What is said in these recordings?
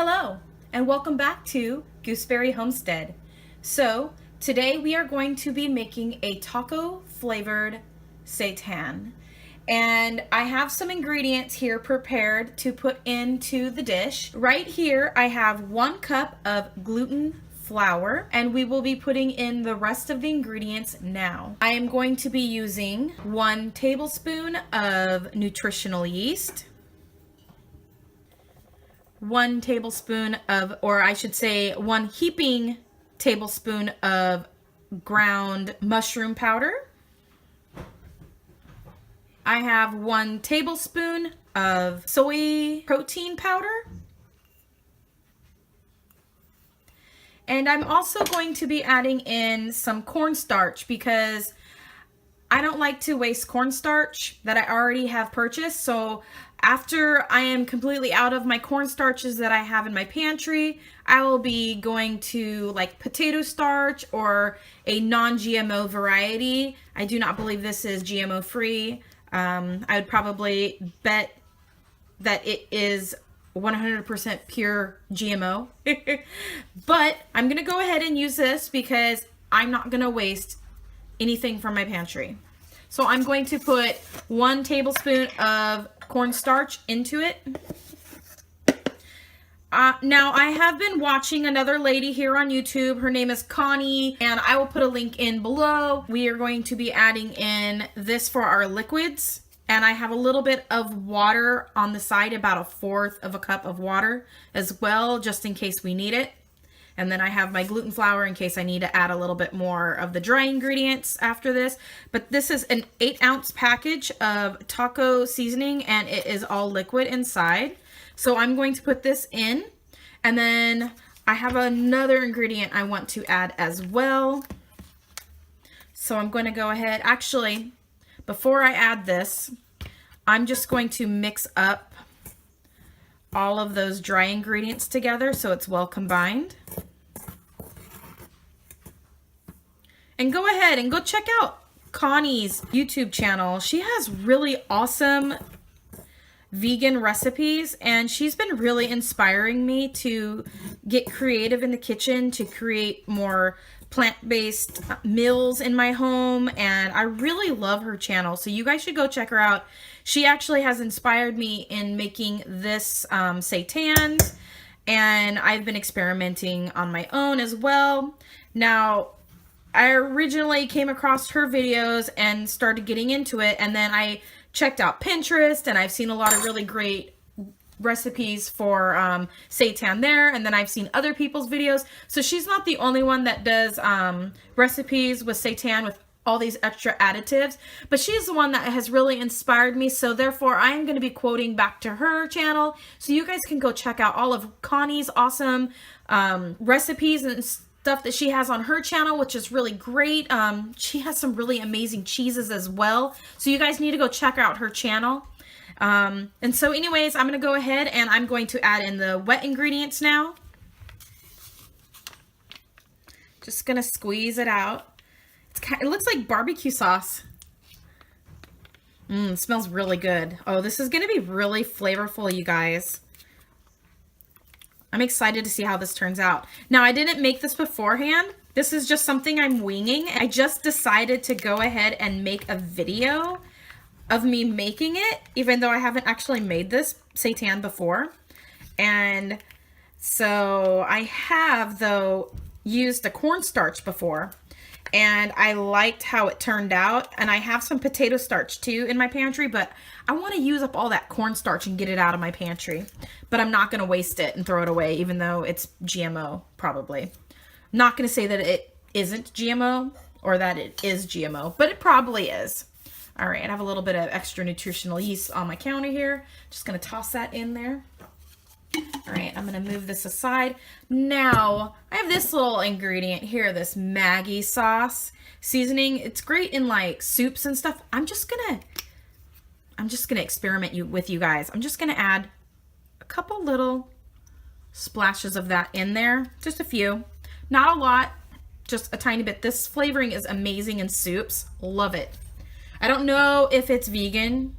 Hello, and welcome back to Gooseberry Homestead. So, today we are going to be making a taco flavored seitan. And I have some ingredients here prepared to put into the dish. Right here, I have 1 cup of gluten flour, and we will be putting in the rest of the ingredients now. I am going to be using 1 tablespoon of nutritional yeast, 1 tablespoon of, or I should say 1 heaping tablespoon of ground mushroom powder. I have 1 tablespoon of soy protein powder. And I'm also going to be adding in some cornstarch because I don't like to waste cornstarch that I already have purchased. So after I am completely out of my cornstarches that I have in my pantry, I will be going to like potato starch or a non-GMO variety. I do not believe this is GMO free. I would probably bet that it is 100% pure GMO. But I'm going to go ahead and use this because I'm not going to waste anything from my pantry. So I'm going to put 1 tablespoon of cornstarch into it. Now I have been watching another lady here on YouTube. Her name is Connie, and I will put a link in below. We are going to be adding in this for our liquids. And I have a little bit of water on the side, about 1/4 of a cup of water as well, just in case we need it. And then I have my gluten flour in case I need to add a little bit more of the dry ingredients after this. But this is an 8-ounce package of taco seasoning, and it is all liquid inside. So I'm going to put this in. And then I have another ingredient I want to add as well. So I'm going to go ahead. Actually, before I add this, I'm just going to mix up all of those dry ingredients together so it's well combined. And go ahead and go check out Connie's YouTube channel. She has really awesome vegan recipes, and she's been really inspiring me to get creative in the kitchen to create more plant-based meals in my home, and I really love her channel, so you guys should go check her out. She actually has inspired me in making this seitan, and I've been experimenting on my own as well. Now, I originally came across her videos and started getting into it, and then I checked out Pinterest, and I've seen a lot of really great recipes for seitan there, and then I've seen other people's videos. So she's not the only one that does recipes with seitan with all these extra additives, but she's the one that has really inspired me, so therefore I am going to be quoting back to her channel, so you guys can go check out all of Connie's awesome recipes and stuff that she has on her channel, which is really great. She has some really amazing cheeses as well, so you guys need to go check out her channel. And so anyways, I'm going to go ahead and I'm going to add in the wet ingredients now. Just going to squeeze it out. It looks like barbecue sauce. It smells really good. Oh, this is going to be really flavorful, you guys. I'm excited to see how this turns out. Now, I didn't make this beforehand. This is just something I'm winging. I just decided to go ahead and make a video of me making it, even though I haven't actually made this seitan before. And so I have, though, used a cornstarch before, and I liked how it turned out. And I have some potato starch too in my pantry, but I want to use up all that cornstarch and get it out of my pantry. But I'm not going to waste it and throw it away, even though it's GMO, probably. I'm not going to say that it isn't GMO or that it is GMO, but it probably is. All right, I have a little bit of extra nutritional yeast on my counter here. Just going to toss that in there. All right, I'm going to move this aside. Now, I have this little ingredient here, this Maggi sauce seasoning. It's great in like soups and stuff. I'm just going to experiment with you guys. I'm just going to add a couple little splashes of that in there. Just a few. Not a lot, just a tiny bit. This flavoring is amazing in soups. Love it. I don't know if it's vegan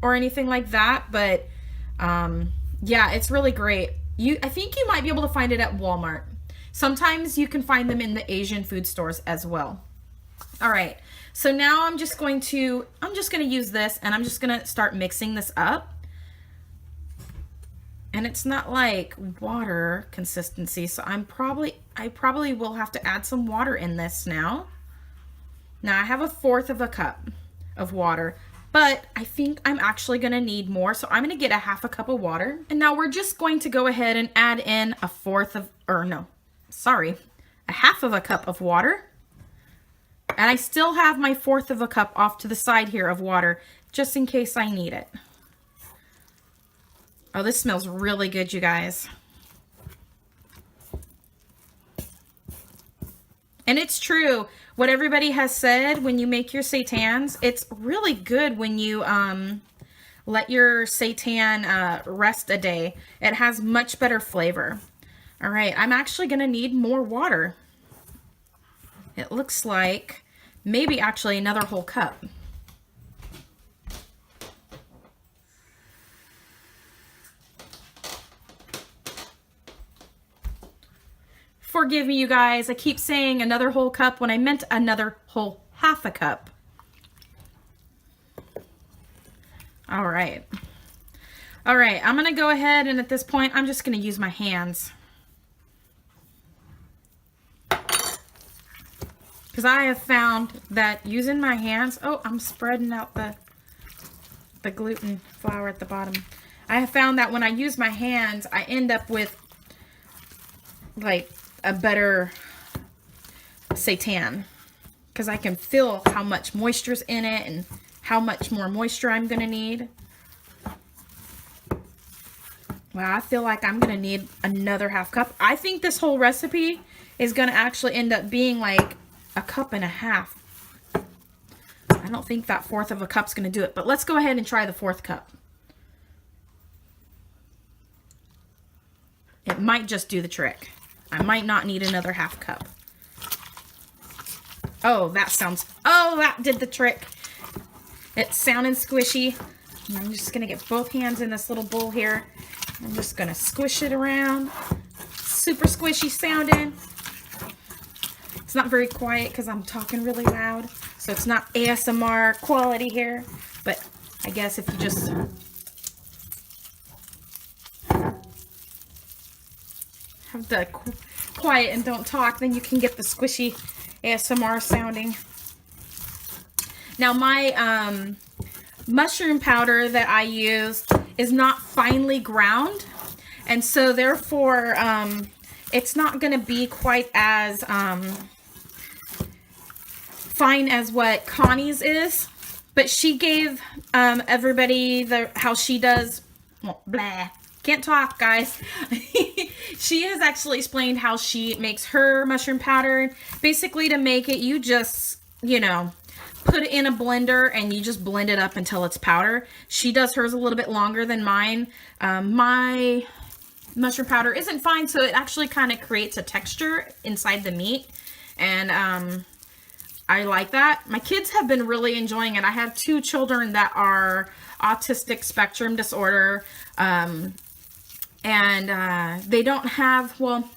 or anything like that, but yeah, it's really great. I think you might be able to find it at Walmart. Sometimes you can find them in the Asian food stores as well. All right, so now I'm just going to use this, and I'm just gonna start mixing this up. And it's not like water consistency, so I probably will have to add some water in this now. Now I have 1/4 cup of water, but I think I'm actually gonna need more, so I'm gonna get 1/2 cup of water. And now we're just going to go ahead and add in 1/4 cup of water. And I still have my 1/4 cup off to the side here of water, just in case I need it. Oh, this smells really good, you guys. And it's true. What everybody has said, when you make your seitans, it's really good when you let your seitan rest a day. It has much better flavor. All right, I'm actually going to need more water. It looks like maybe actually another whole cup. Forgive me, you guys. I keep saying another whole cup when I meant another whole 1/2 cup. All right. All right, I'm gonna go ahead, and at this point, I'm just gonna use my hands. Because I have found that using my hands, oh, I'm spreading out the gluten flour at the bottom. I have found that when I use my hands, I end up with like a better seitan, because I can feel how much moisture's in it and how much more moisture I'm gonna need. Wow, I feel like I'm gonna need another 1/2 cup. I think this whole recipe is gonna actually end up being like 1.5 cups. I don't think that 1/4 cup's gonna do it, but let's go ahead and try the 4th cup. It might just do the trick. I might not need another 1/2 cup. Oh, that did the trick. It's sounding squishy. And I'm just gonna get both hands in this little bowl here. I'm just gonna squish it around. Super squishy sounding. It's not very quiet because I'm talking really loud, so it's not ASMR quality here, but I guess if you just have the quiet and don't talk, then you can get the squishy ASMR sounding. Now my mushroom powder that I used is not finely ground, and so therefore it's not going to be quite as fine as what Connie's is, but she gave everybody how she does, well, blah, can't talk, guys. She has actually explained how she makes her mushroom powder. Basically, to make it, you just, put it in a blender and you just blend it up until it's powder. She does hers a little bit longer than mine. My mushroom powder isn't fine, so it actually kind of creates a texture inside the meat, and I like that. My kids have been really enjoying it. I have 2 children that are autistic spectrum disorder, and they don't have, well,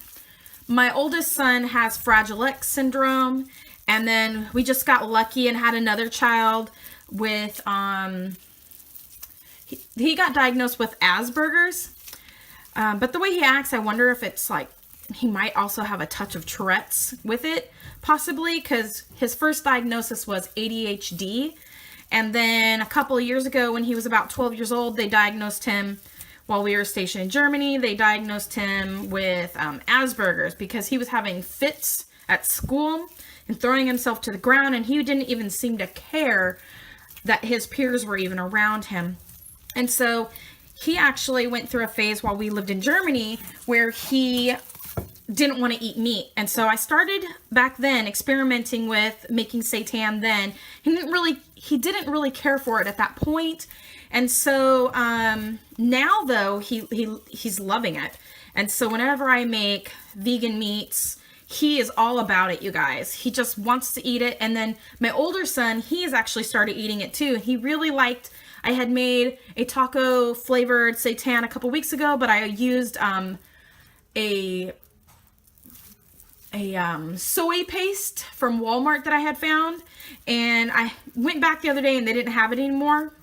my oldest son has Fragile X syndrome, and then we just got lucky and had another child with, he got diagnosed with Asperger's, but the way he acts, I wonder if it's like, he might also have a touch of Tourette's with it, possibly, because his first diagnosis was ADHD, and then a couple of years ago when he was about 12 years old, they diagnosed him, while we were stationed in Germany, they diagnosed him with Asperger's because he was having fits at school and throwing himself to the ground, and he didn't even seem to care that his peers were even around him. And so he actually went through a phase while we lived in Germany where he didn't want to eat meat. And so I started back then experimenting with making seitan then. He didn't really care for it at that point. And so now though he's loving it. And so whenever I make vegan meats, he is all about it, you guys. He just wants to eat it. And then my older son, he has actually started eating it too. He really liked, I had made a taco flavored seitan a couple weeks ago, but I used a soy paste from Walmart that I had found, and I went back the other day and they didn't have it anymore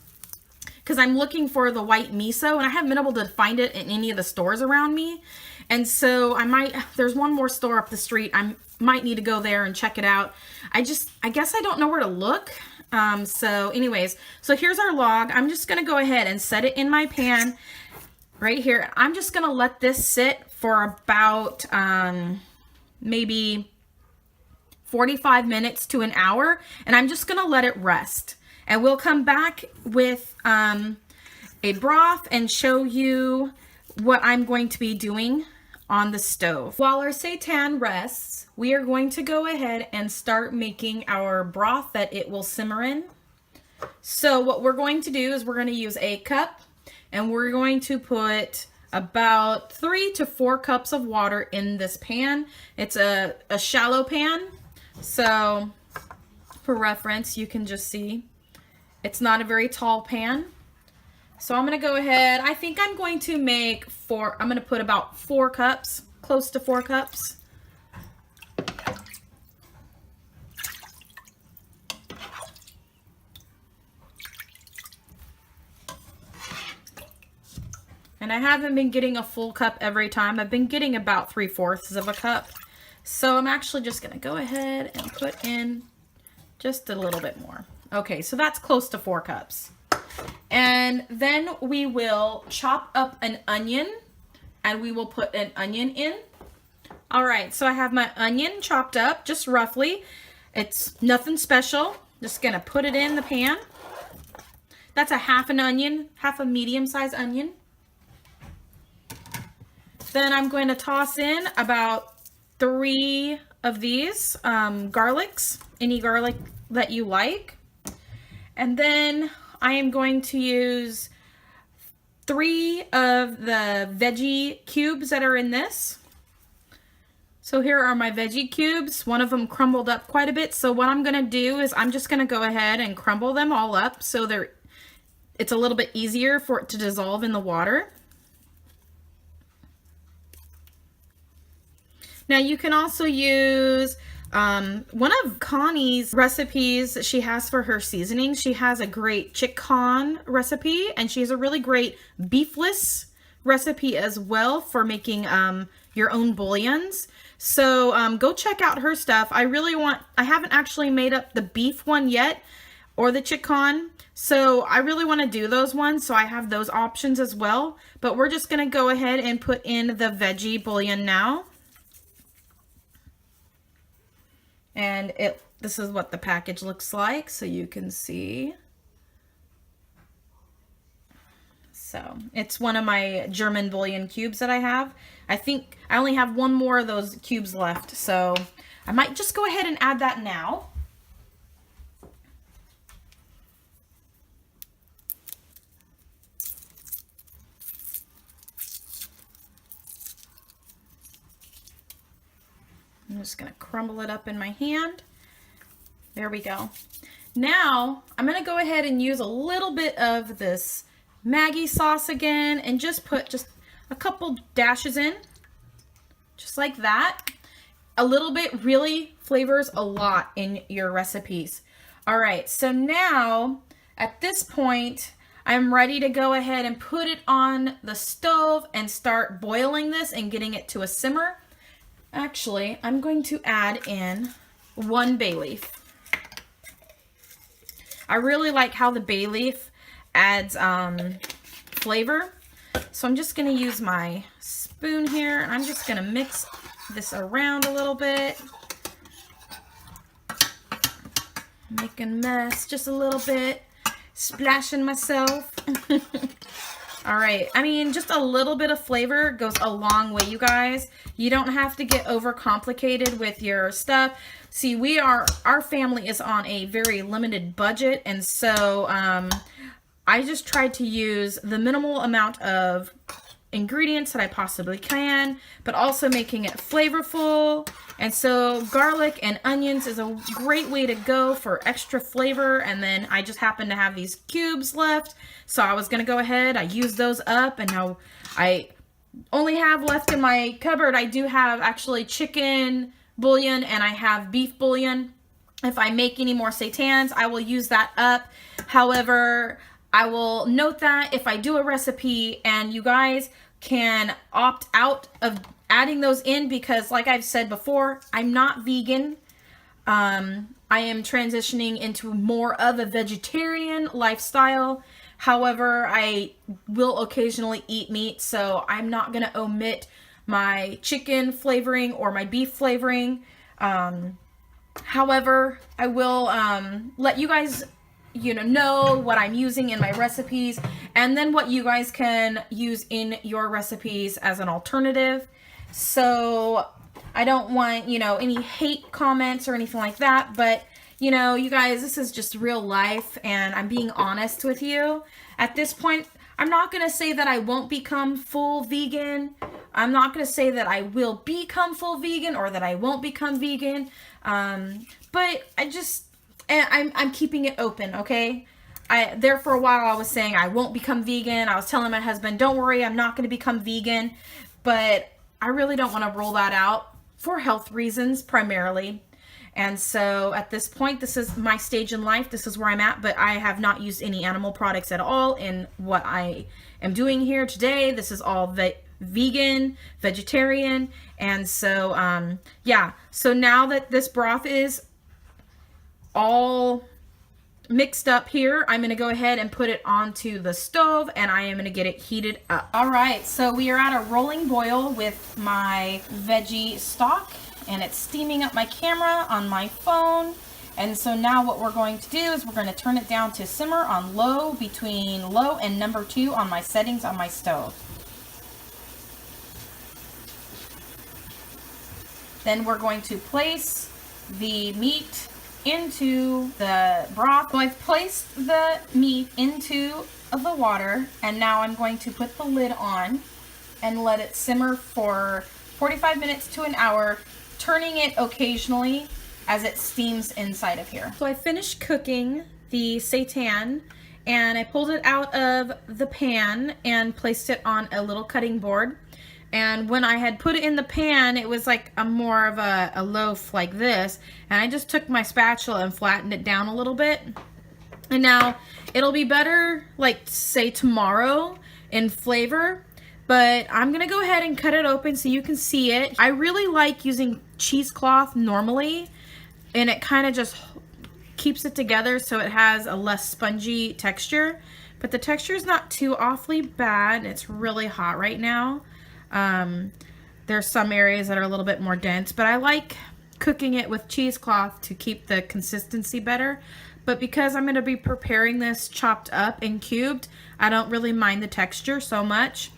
because I'm looking for the white miso, and I haven't been able to find it in any of the stores around me. And so there's one more store up the street. I might need to go there and check it out. I guess I don't know where to look. So anyways, so here's our log. I'm just going to go ahead and set it in my pan right here. I'm just going to let this sit for about, maybe 45 minutes to an hour, and I'm just going to let it rest. And we'll come back with, a broth and show you what I'm going to be doing on the stove. While our seitan rests, we are going to go ahead and start making our broth that it will simmer in. So what we're going to do is we're going to use a cup, and we're going to put about 3 to 4 cups of water in this pan. It's a shallow pan, so for reference you can just see it's not a very tall pan. So I'm going to go ahead, I think I'm going to make I'm going to put about 4 cups, close to 4 cups. And I haven't been getting a full cup every time. I've been getting about 3/4 of a cup. So I'm actually just going to go ahead and put in just a little bit more. Okay, so that's close to 4 cups. And then we will chop up an onion, and we will put an onion in. All right, so I have my onion chopped up just roughly. It's nothing special. Just going to put it in the pan. That's a half an onion, half a medium-sized onion. Then I'm going to toss in about 3 of these garlics, any garlic that you like. And then I am going to use 3 of the veggie cubes that are in this. So here are my veggie cubes. One of them crumbled up quite a bit. So what I'm going to do is I'm just going to go ahead and crumble them all up so it's a little bit easier for it to dissolve in the water. Now you can also use one of Connie's recipes that she has for her seasoning. She has a great chicken recipe, and she has a really great beefless recipe as well for making your own bouillons. So go check out her stuff. I haven't actually made up the beef one yet or the chicken. So I really want to do those ones. So I have those options as well. But we're just going to go ahead and put in the veggie bouillon now. And this is what the package looks like, so you can see. So it's one of my German bouillon cubes that I have. I think I only have 1 more of those cubes left, so I might just go ahead and add that now. I'm just going to crumble it up in my hand. There we go. Now, I'm going to go ahead and use a little bit of this Maggi sauce again and just put a couple dashes in. Just like that. A little bit really flavors a lot in your recipes. All right, so now at this point, I'm ready to go ahead and put it on the stove and start boiling this and getting it to a simmer. Actually, I'm going to add in 1 bay leaf. I really like how the bay leaf adds flavor. So I'm just going to use my spoon here, and I'm just going to mix this around a little bit. Making a mess just a little bit. Splashing myself. All right, I mean, just a little bit of flavor goes a long way, you guys. You don't have to get overcomplicated with your stuff. See, our family is on a very limited budget, and so I just tried to use the minimal amount of ingredients that I possibly can, but also making it flavorful. And so garlic and onions is a great way to go for extra flavor. And then I just happen to have these cubes left, so I was gonna go ahead, I used those up, and now I only have left in my cupboard, I do have actually chicken bouillon and I have beef bouillon. If I make any more seitans, I will use that up. However, I will note that if I do a recipe, and you guys can opt out of adding those in, because like I've said before, I'm not vegan. I am transitioning into more of a vegetarian lifestyle. However, I will occasionally eat meat, so I'm not going to omit my chicken flavoring or my beef flavoring. However, I will let you guys know what I'm using in my recipes, and then what you guys can use in your recipes as an alternative. So I don't want, any hate comments or anything like that, but you guys, this is just real life, and I'm being honest with you. At this point, I'm not going to say that I won't become full vegan. I'm not going to say that I will become full vegan or that I won't become vegan. But I'm keeping it open, okay? There for a while I was saying I won't become vegan. I was telling my husband, don't worry, I'm not going to become vegan. But I really don't want to roll that out for health reasons primarily. And so at this point, this is my stage in life. This is where I'm at, but I have not used any animal products at all in what I am doing here today. This is all vegan, vegetarian. And so, yeah. So now that this broth is all mixed up here, I'm going to go ahead and put it onto the stove, and I am going to get it heated up. All right, so we are at a rolling boil with my veggie stock, and it's steaming up my camera on my phone. And so now what we're going to do is we're going to turn it down to simmer on low, between low and number 2 on my settings on my stove. Then we're going to place the meat into the broth. So I've placed the meat into the water, and now I'm going to put the lid on and let it simmer for 45 minutes to an hour, turning it occasionally as it steams inside of here. So I finished cooking the seitan, and I pulled it out of the pan and placed it on a little cutting board. And when I had put it in the pan, it was like more of a loaf like this. And I just took my spatula and flattened it down a little bit. And now it'll be better, like, say tomorrow in flavor. But I'm going to go ahead and cut it open so you can see it. I really like using cheesecloth normally, and it kind of just keeps it together so it has a less spongy texture. But the texture is not too awfully bad. It's really hot right now. There's some areas that are a little bit more dense, but I like cooking it with cheesecloth to keep the consistency better. But because I'm going to be preparing this chopped up and cubed, I don't really mind the texture so much.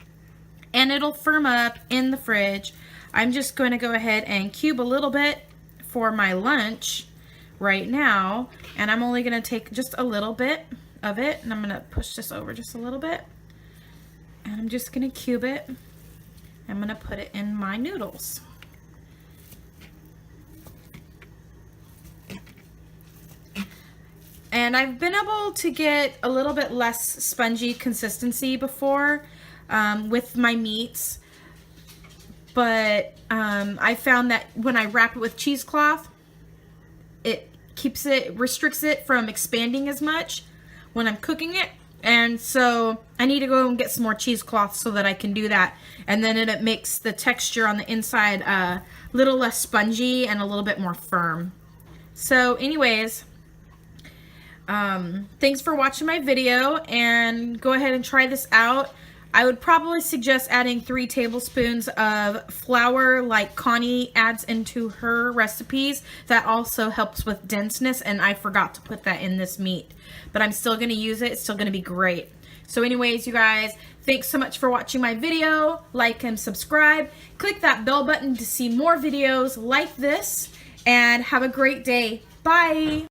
And it'll firm up in the fridge. I'm just going to go ahead and cube a little bit for my lunch right now. And I'm only going to take just a little bit of it, and I'm going to push this over just a little bit. And I'm just going to cube it. I'm going to put it in my noodles. And I've been able to get a little bit less spongy consistency before with my meats. But I found that when I wrap it with cheesecloth, it restricts it from expanding as much when I'm cooking it. And so I need to go and get some more cheesecloth so that I can do that. And then it makes the texture on the inside a little less spongy and a little bit more firm. So anyways, thanks for watching my video, and go ahead and try this out. I would probably suggest adding 3 tablespoons of flour like Connie adds into her recipes. That also helps with denseness, and I forgot to put that in this meat. But I'm still going to use it. It's still going to be great. So anyways, you guys, thanks so much for watching my video. Like and subscribe. Click that bell button to see more videos like this. And have a great day. Bye!